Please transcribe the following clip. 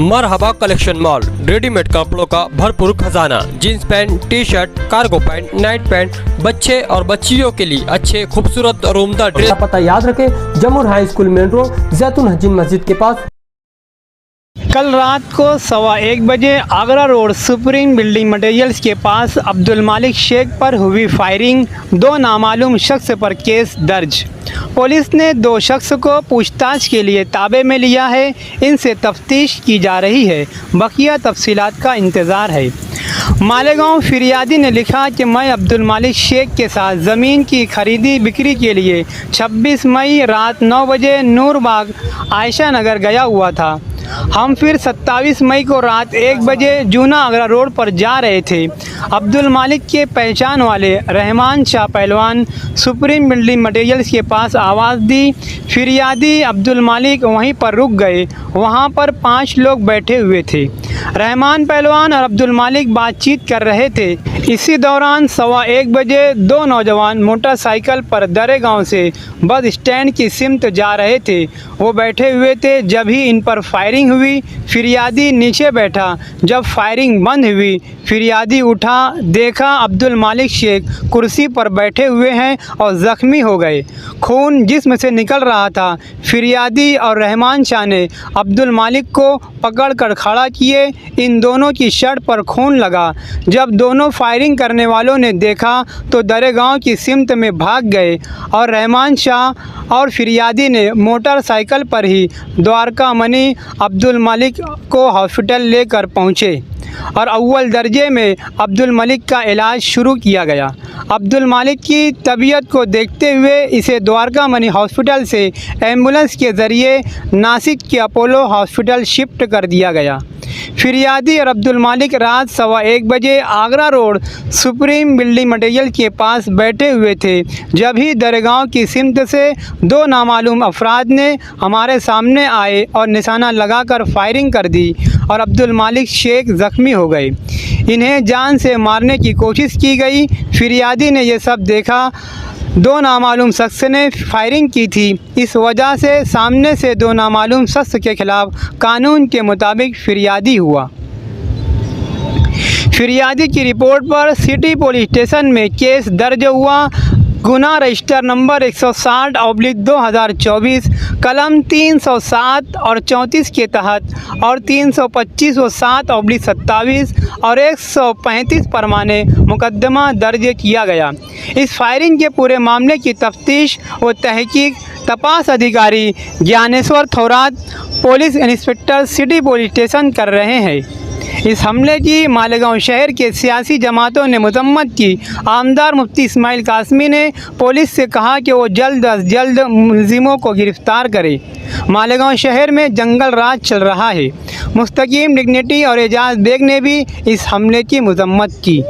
मरहबा collection mall, readymade कपड़ों का भरपूर खजाना, jeans pant, T shirt, cargo pant, night pant, बच्चे और बच्चियों के लिए अच्छे खूबसूरत और उम्दा ड्रेस। पता याद रखें, जमुर हाई स्कूल मेन रोड, जैतून हजीन मस्जिद के पास। कल रात को 1:15 बजे Agra road supreme building materials के पास अब्दुल मालिक शेख पर हुई फायरिंग, 2 नामालूम शख्स पर केस दर्ज। पुलिस ने 2 शख्स को पूछताछ के लिए ताबे में लिया है। इनसे तफ्तीश की जा रही है, बकिया तफसीलात का इंतज़ार है। मालेगांव फिरियादी ने लिखा कि मैं अब्दुल मालिक शेख के साथ ज़मीन की खरीदी बिक्री के लिए 26 मई रात 9 बजे नूरबाग आयशा नगर गया हुआ था। हम फिर 27 मई को रात 1 बजे जूना आगरा रोड पर जा रहे थे। अब्दुल मालिक के पहचान वाले रहमान शाह पहलवान सुप्रीम बिल्डिंग मटेरियल्स के पास आवाज़ दी। फिरियादी अब्दुल मालिक वहीं पर रुक गए। वहां पर 5 लोग बैठे हुए थे। रहमान पहलवान और अब्दुल मालिक बातचीत कर रहे थे। इसी दौरान 1:15 बजे 2 नौजवान मोटरसाइकिल पर दरे गाँव से बस स्टैंड की सिमत जा रहे थे। वो बैठे हुए थे, जब ही इन पर फायरिंग हुई। फिरियादी नीचे बैठा। जब फायरिंग बंद हुई, फिरियादी उठा, देखा अब्दुल मालिक शेख कुर्सी पर बैठे हुए हैं और ज़ख्मी हो गए। खून जिस्म से निकल रहा था। फिरियादी और रहमान शाह ने अब्दुल मालिक को पकड़कर खड़ा किए। इन दोनों की शर्ट पर खून लगा। जब दोनों फायरिंग करने वालों ने देखा तो दरेगांव की सिमत में भाग गए और रहमान शाह और फिरियादी ने मोटरसाइकिल पर ही द्वारका मनी अब्दुल मालिक को हॉस्पिटल लेकर पहुँचे और अव्वल दर्जे में अब्दुल मालिक का इलाज शुरू किया गया। अब्दुल मालिक की तबीयत को देखते हुए इसे द्वारका मनी हॉस्पिटल से एम्बुलेंस के ज़रिए नासिक के अपोलो हॉस्पिटल शिफ्ट कर दिया गया। फिरियादी और अब्दुल मालिक रात 1:15 बजे Agra road supreme building material के पास बैठे हुए थे, जब ही दरगाह की सिमत से 2 नामालूम अफराद ने हमारे सामने आए और निशाना लगाकर फायरिंग कर दी और अब्दुल मालिक शेख ज़ख्मी हो गए। इन्हें जान से मारने की कोशिश की गई। फिरियादी ने यह सब देखा। 2 नामालूम शख्स ने फायरिंग की थी। इस वजह से सामने से 2 नामालूम शख्स के खिलाफ कानून के मुताबिक फिरियादी हुआ। फिरियादी की रिपोर्ट पर सिटी पुलिस स्टेशन में केस दर्ज हुआ। गुना रजिस्टर नंबर 160/2024 कलम 307 और 34 के तहत और 325/7/27 और 135 परमाने मुकदमा दर्ज किया गया। इस फायरिंग के पूरे मामले की तफ्तीश व तहकीक तपास अधिकारी Dnyaneshwar Thorat, police inspector city police station कर रहे हैं। इस हमले की मालेगांव शहर के सियासी जमातों ने मजम्मत की। आमदार मुफ्ती इस्माइल कासमी ने पुलिस से कहा कि वो जल्द अज जल्द मुलजिमों को गिरफ्तार करे। मालेगांव शहर में जंगल राज चल रहा है। मुस्तकीम डिग्निटी और एजाज बेग ने भी इस हमले की मजम्मत की।